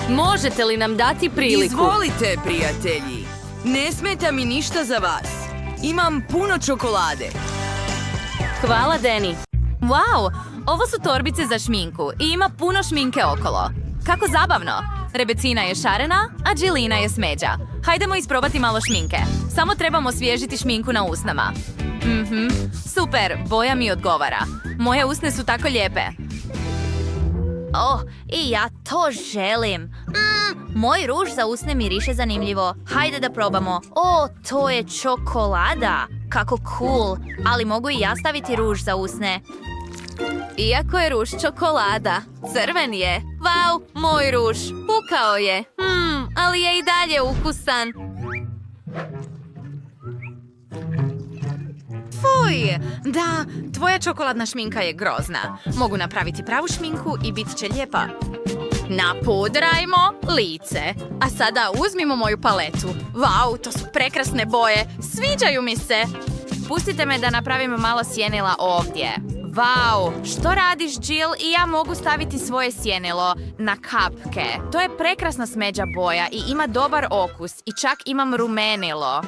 S14: Možete li nam dati priliku?
S4: Izvolite, prijatelji. Ne smeta mi ništa za vas. Imam puno čokolade.
S14: Hvala, Danny.
S5: Wow, ovo su torbice za šminku i ima puno šminke okolo. Kako zabavno! Rebecina je šarena, a Angelina je smeđa. Hajdemo isprobati malo šminke. Samo trebamo osvježiti šminku na usnama. Super, boja mi odgovara. Moje usne su tako lijepe.
S2: I ja to želim. Moj ruž za usne miriše zanimljivo. Hajde da probamo. To je čokolada. Kako cool. Ali mogu i ja staviti ruž za usne.
S5: Iako je ruž čokolada, crven je. Vau, moj ruž, pukao je. Ali je i dalje ukusan.
S11: Fuj! Da, tvoja čokoladna šminka je grozna. Mogu napraviti pravu šminku i bit će lijepa. Napudrajmo lice. A sada uzmimo moju paletu. Vau, to su prekrasne boje. Sviđaju mi se. Pustite me da napravim malo sjenila ovdje. Vau, što radiš, Jill? I ja mogu staviti svoje sjenilo na kapke. To je prekrasna smeđa boja i ima dobar okus. I čak imam rumenilo.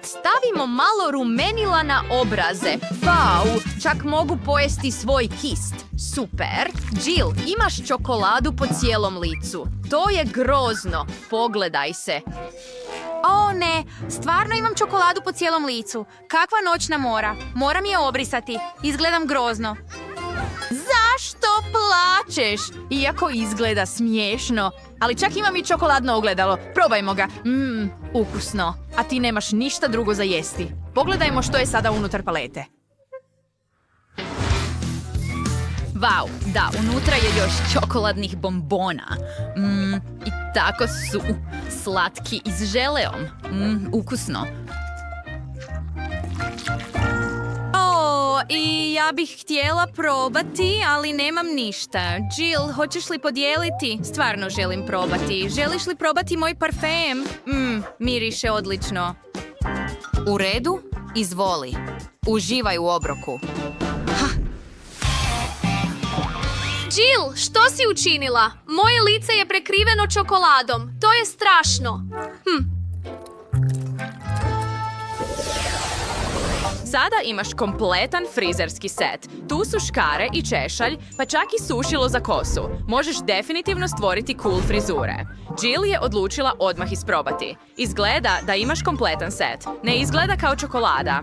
S11: Stavimo malo rumenila na obraze. Vau, čak mogu pojesti svoj kist. Super. Jill, imaš čokoladu po cijelom licu. To je grozno. Pogledaj se. O ne, stvarno imam čokoladu po cijelom licu. Kakva noćna mora. Moram je obrisati. Izgledam grozno. Zašto plačeš? Iako izgleda smiješno. Ali čak imam i čokoladno ogledalo. Probajmo ga. Ukusno. A ti nemaš ništa drugo za jesti. Pogledajmo što je sada unutar palete. Vau, da, unutra je još čokoladnih bombona. I tako su slatki i s želeom. Ukusno. I ja bih htjela probati, ali nemam ništa. Jill, hoćeš li podijeliti? Stvarno želim probati. Želiš li probati moj parfem? Miriše odlično. U redu? Izvoli. Uživaj u obroku.
S5: Jill, što si učinila? Moje lice je prekriveno čokoladom. To je strašno.
S11: Sada imaš kompletan frizerski set. Tu su škare i češalj, pa čak i sušilo za kosu. Možeš definitivno stvoriti cool frizure. Jill je odlučila odmah isprobati. Izgleda da imaš kompletan set. Ne izgleda kao čokolada.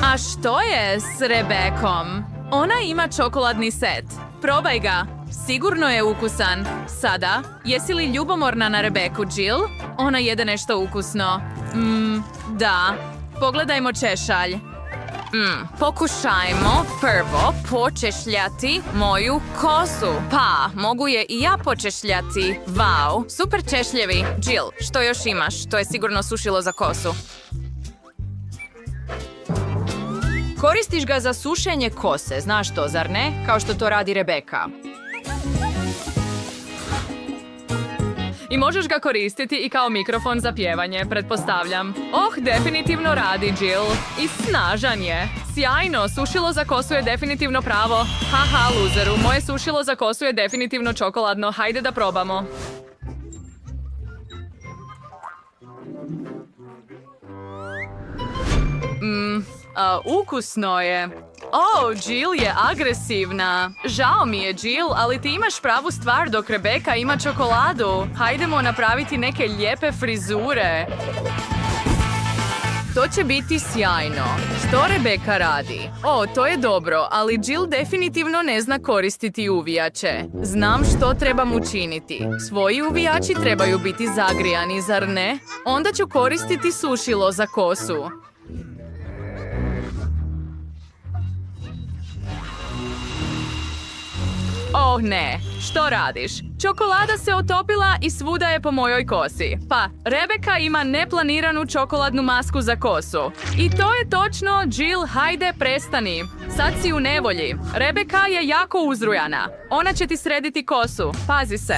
S11: A što je s Rebekom? Ona ima čokoladni set. Probaj ga. Sigurno je ukusan. Sada, jesi li ljubomorna na Rebeku, Jill? Ona jede nešto ukusno. Da. Pogledajmo češalj. Pokušajmo prvo počešljati moju kosu. Pa, mogu je i ja počešljati. Vau, super češljevi. Jill, što još imaš? To je sigurno sušilo za kosu. Koristiš ga za sušenje kose, znaš to, zar ne? Kao što to radi Rebeka. I možeš ga koristiti i kao mikrofon za pjevanje, pretpostavljam. Definitivno radi, Jill. I snažan je. Sjajno, sušilo za kosu je definitivno pravo. Haha, luzeru, moje sušilo za kosu je definitivno čokoladno. Hajde da probamo. Ukusno je. Jill je agresivna. Žao mi je, Jill, ali ti imaš pravu stvar dok Rebeka ima čokoladu. Hajdemo napraviti neke lijepe frizure. To će biti sjajno. Što Rebeka radi? To je dobro, ali Jill definitivno ne zna koristiti uvijače. Znam što trebam učiniti. Svoji uvijači trebaju biti zagrijani, zar ne? Onda ću koristiti sušilo za kosu. Ne, što radiš? Čokolada se otopila i svuda je po mojoj kosi. Pa, Rebeka ima neplaniranu čokoladnu masku za kosu. I to je točno, Jill, hajde, prestani. Sad si u nevolji. Rebeka je jako uzrujana. Ona će ti srediti kosu. Pazi se.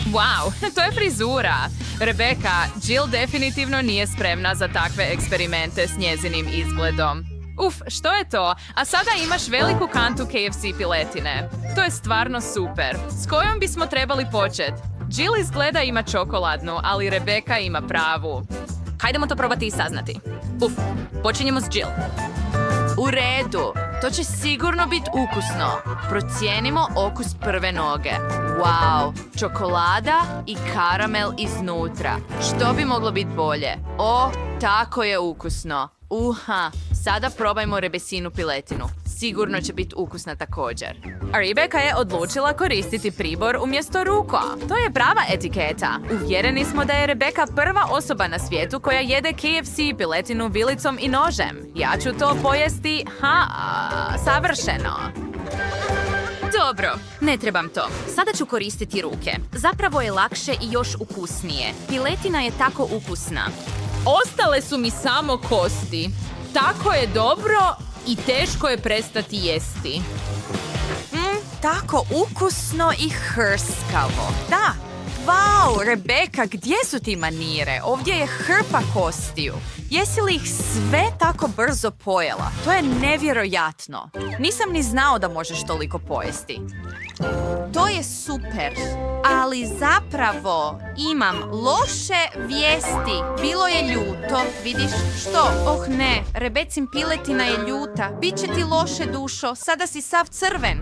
S11: Wow, to je frizura. Rebeka, Jill definitivno nije spremna za takve eksperimente s njezinim izgledom. Što je to? A sada imaš veliku kantu KFC piletine. To je stvarno super. S kojom bismo trebali početi? Jill izgleda ima čokoladnu, ali Rebeka ima pravu. Hajdemo to probati i saznati. Počinjemo s Jill. U redu. To će sigurno biti ukusno. Procijenimo okus prve noge. Wow, čokolada i karamel iznutra. Što bi moglo biti bolje? Tako je ukusno. Sada probajmo Rebesinu piletinu. sigurno će biti ukusna također. A Rebeka je odlučila koristiti pribor umjesto ruka. To je prava etiketa. Uvjereni smo da je Rebeka prva osoba na svijetu koja jede KFC piletinu vilicom i nožem. Ja ću to pojesti, savršeno. Dobro, ne trebam to. Sada ću koristiti ruke. Zapravo je lakše i još ukusnije. Piletina je tako ukusna. Ostale su mi samo kosti. Tako je dobro i teško je prestati jesti.
S3: Tako ukusno i hrskavo. Da, wow, Rebeka, gdje su ti manire? Ovdje je hrpa kostiju. Jesi li ih sve tako brzo pojela? To je nevjerojatno. Nisam ni znao da možeš toliko pojesti. To je super, ali zapravo imam loše vijesti. Bilo je ljuto, vidiš što? Oh ne, Rebecin piletina je ljuta. Biće ti loše, dušo, sada si sav crven.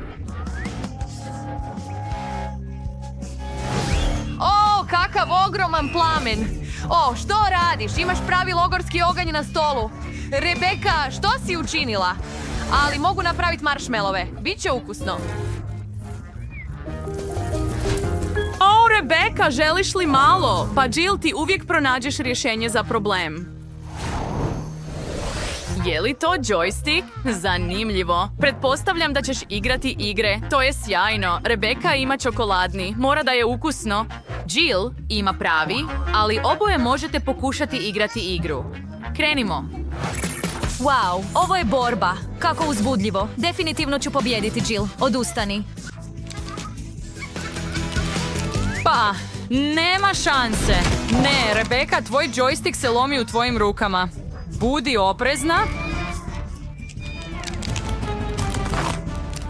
S11: O, kakav ogroman plamen! O, što radiš? Imaš pravi logorski oganj na stolu. Rebeka, što si učinila? Ali mogu napraviti maršmelove. Biće ukusno. O, Rebeka, želiš li malo? Pa Jill, ti uvijek pronađeš rješenje za problem. Je li to joystick? Zanimljivo. Pretpostavljam da ćeš igrati igre. To je sjajno. Rebeka ima čokoladni. Mora da je ukusno. Jill ima pravi, ali oboje možete pokušati igrati igru. Krenimo.
S13: Wow, ovo je borba. Kako uzbudljivo. Definitivno ću pobijediti, Jill. Odustani.
S11: Pa, nema šanse. Ne, Rebeka, tvoj joystick se lomi u tvojim rukama. Budi oprezna.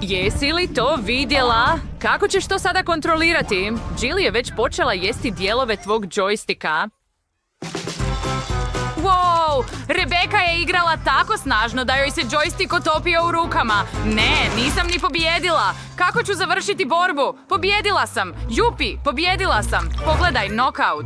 S11: Jesi li to vidjela? Kako ćeš to sada kontrolirati? Jill je već počela jesti dijelove tvog joysticka. Wow! Rebeka je igrala tako snažno da joj se joystick otopio u rukama. Ne, nisam ni pobijedila. Kako ću završiti borbu? Pobijedila sam. Jupi, pobijedila sam. Pogledaj, knockout.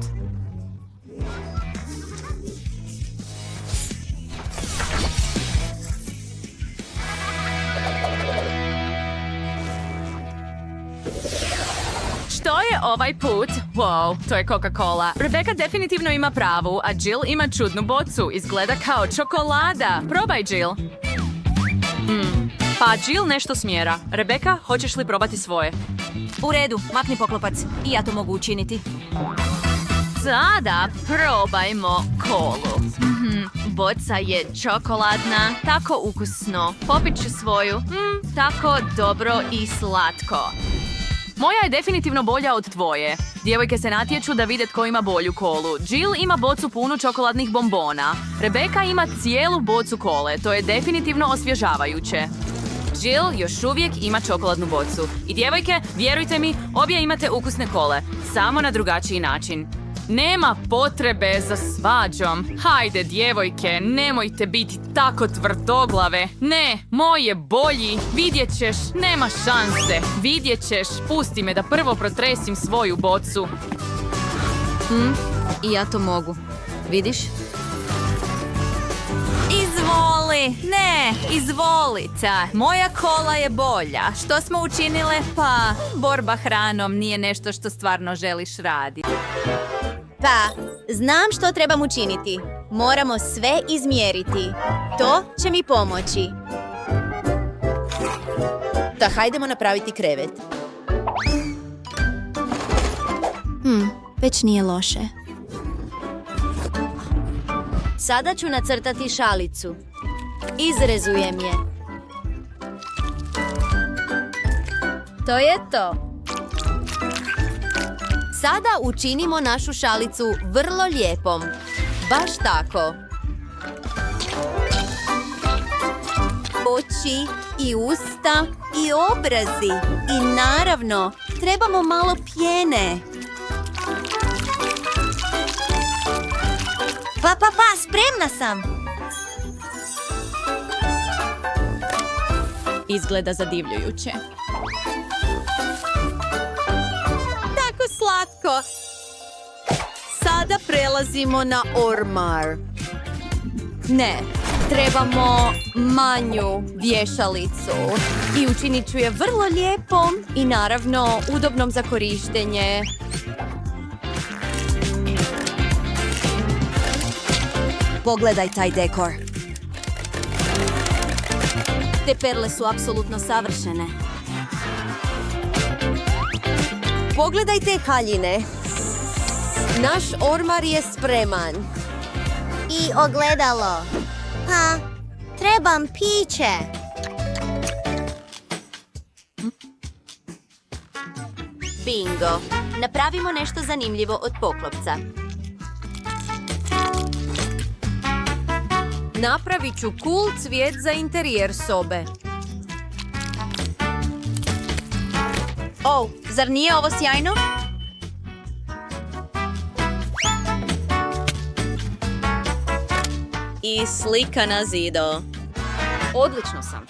S11: Što je ovaj put? Wow, to je Coca-Cola. Rebeka definitivno ima pravu, a Jill ima čudnu bocu. Izgleda kao čokolada. Probaj, Jill. Pa Jill nešto smjera. Rebeka, hoćeš li probati svoje?
S13: U redu, makni poklopac. I ja to mogu učiniti.
S11: Sada probajmo kolu. Boca je čokoladna, tako ukusno. Popit ću svoju. Tako dobro i slatko. Moja je definitivno bolja od tvoje. Djevojke se natječu da vide tko ima bolju kolu. Jill ima bocu punu čokoladnih bombona. Rebeka ima cijelu bocu kole. To je definitivno osvježavajuće. Jill još uvijek ima čokoladnu bocu. I djevojke, vjerujte mi, obje imate ukusne kole. Samo na drugačiji način. Nema potrebe za svađom. Hajde, djevojke, nemojte biti tako tvrdoglave. Ne, moj je bolji. Vidjet ćeš, nema šanse. Vidjet ćeš, pusti me da prvo protresim svoju bocu.
S13: I ja to mogu. Vidiš?
S1: Izvoli! Ne, izvolite. Moja kola je bolja. Što smo učinile? Pa, borba hranom nije nešto što stvarno želiš raditi.
S2: Pa, znam što trebam učiniti. Moramo sve izmjeriti. To će mi pomoći. Da, hajdemo napraviti krevet. Već nije loše. Sada ću nacrtati šalicu. Izrezujem je. To je to.
S1: Sada učinimo našu šalicu vrlo lijepom. Baš tako. Oči i usta i obrazi. I naravno, trebamo malo pjene.
S2: Pa, spremna sam.
S1: Izgleda zadivljujuće. Tako slatko. Sada prelazimo na ormar. Ne, Trebamo manju vješalicu i učinit ću je vrlo lijepom i naravno udobnom za korištenje.
S2: Pogledaj taj dekor. Te perle su apsolutno savršene.
S1: Pogledaj te haljine. Naš ormar je spreman.
S9: I ogledalo. Pa, trebam piće.
S1: Bingo. Napravimo nešto zanimljivo od poklopca. Napravit ću cool cvijet za interijer sobe. Zar nije ovo sjajno? I slika na zidu.
S5: Odlično sam.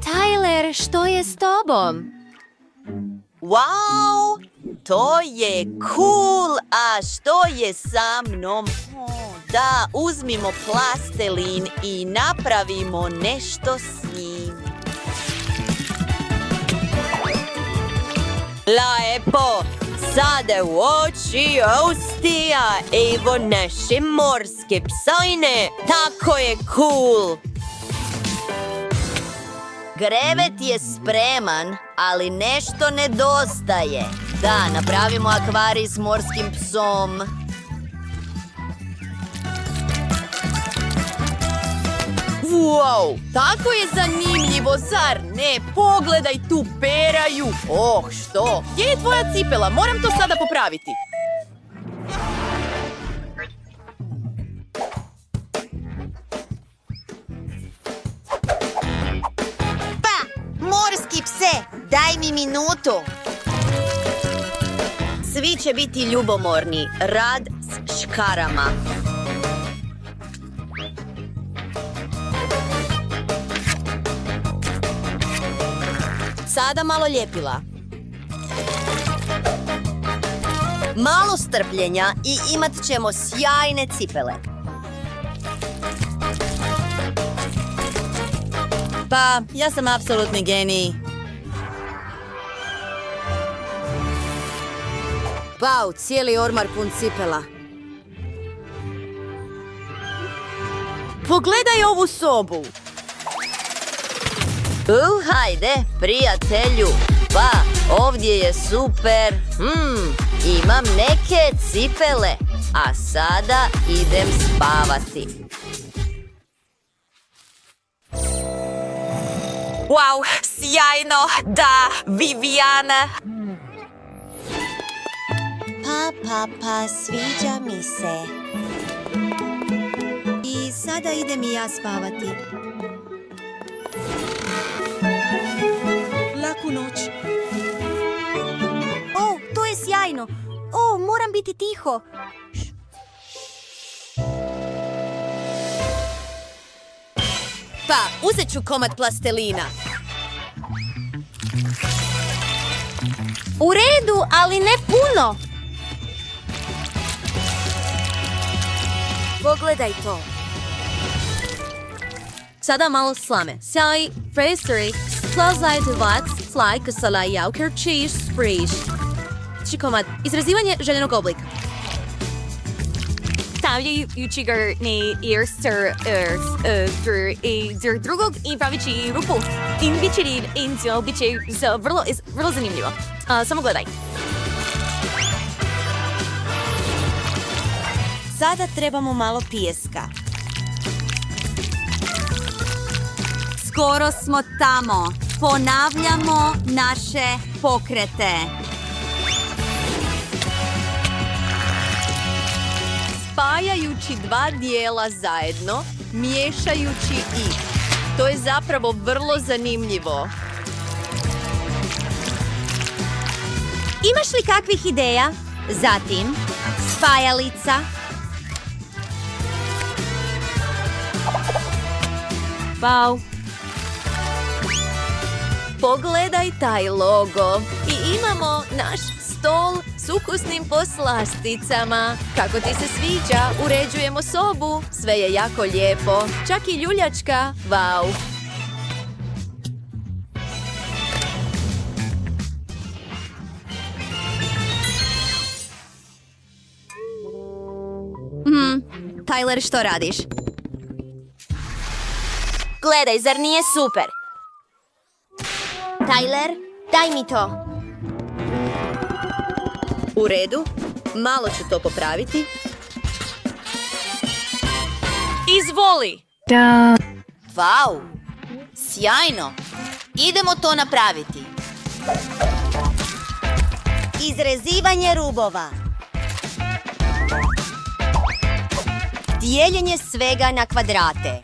S1: Tyler, što je s tobom?
S6: Wow, to je cool, a što je sa mnom? Da, uzmimo plastelin i napravimo nešto s njim. Lepo, sada u oči Austija, evo naše morske psojne, tako je cool. Krevet je spreman, ali nešto nedostaje. Da, napravimo akvarij s morskim psom.
S3: Wow, tako je zanimljivo, zar ne? Pogledaj tu peraju. Što? Gdje je tvoja cipela? Moram to sada popraviti.
S2: Morski pse, daj mi minutu.
S6: Svi će biti ljubomorni. Rad s škarama. Sada malo ljepila. Malo strpljenja i imat ćemo sjajne cipele. Pa, ja sam apsolutni genij.
S2: Wow, cijeli ormar pun cipela.
S3: Pogledaj ovu sobu.
S6: Hajde, prijatelju. Pa, ovdje je super. Imam neke cipele. A sada idem spavati.
S3: Wow, sjajno, da, Viviana.
S2: Pa, sviđa mi se. I sada idem i ja spavati. Laku noć. To je sjajno. Moram biti tiho.
S1: Pa, uzet ću komad plastelina.
S9: U redu, ali ne puno.
S2: Pogledaj to.
S1: Sada malo slame. Sjaj, fresteri, slazajte vac, slaj, kasala, jauker, čiš, spriš. Komad, izrazivanje željenog oblika. Stavljajući ga na irster i drugog i pravići rupu. Bit će vrlo zanimljivo. Samo gledaj.
S2: Sada trebamo malo pijeska. Skoro smo tamo. Ponavljamo naše pokrete.
S1: Spajajući dva dijela zajedno, miješajući ih. To je zapravo vrlo zanimljivo.
S2: Imaš li kakvih ideja? Zatim, spajalica.
S1: Wow. Pogledaj taj logo. I imamo naš stol s s ukusnim poslasticama. Kako ti se sviđa? Uređujemo sobu. Sve je jako lijepo. Čak i ljuljačka. Wow.
S2: Tyler, što radiš? Gledaj, zar nije super?
S9: Tyler, daj mi to.
S1: U redu. Malo ću to popraviti.
S14: Izvoli!
S2: Wow, sjajno. Idemo to napraviti. Izrezivanje rubova. Dijeljenje svega na kvadrate.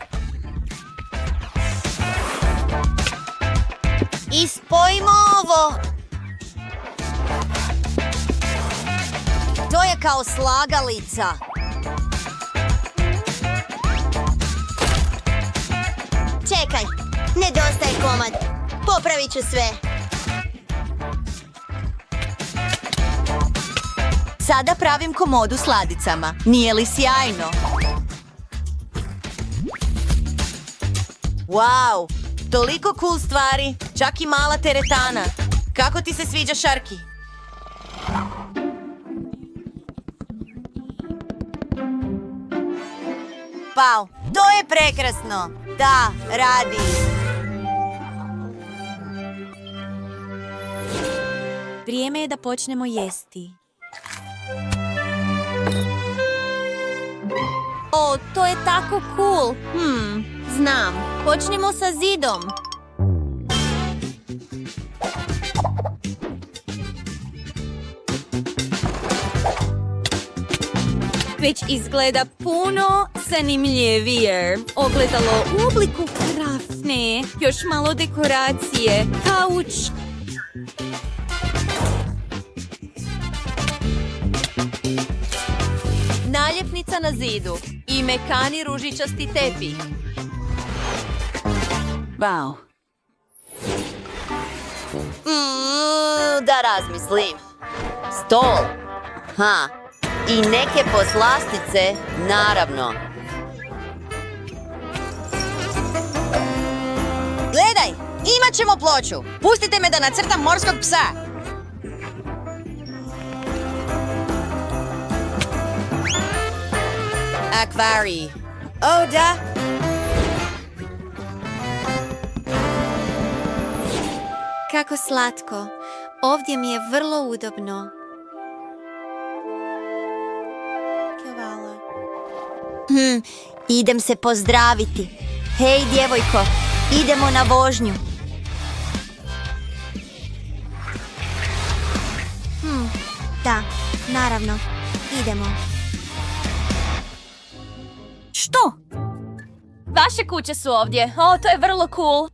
S2: Ispojimo ovo. To je kao slagalica. Čekaj, nedostaje komad. Popravit ću sve. Sada pravim komodu s ladicama. Nije li sjajno? Wow, toliko cool stvari. Čak i mala teretana. Kako ti se sviđa, Šarki? Wow, to je prekrasno. Da, radi. Vrijeme je da počnemo jesti. O, to je tako cool. Znam. Počnemo sa zidom. Već izgleda puno zanimljivije. Ogledalo u obliku krafne. Još malo dekoracije. Kauč. Naljepnica na zidu i mekani ružičasti tepih. Wow. Da razmislim. Stol. I neke poslastice, naravno. Gledaj, imat ćemo ploču. Pustite me da nacrtam morskog psa. Akvarij. O, da. Kako slatko. Ovdje mi je vrlo udobno. Hvala. Idem se pozdraviti. Hej, djevojko, idemo na vožnju. Da, naravno. Idemo.
S5: Što? Vaše kuće su ovdje. O, to je vrlo cool.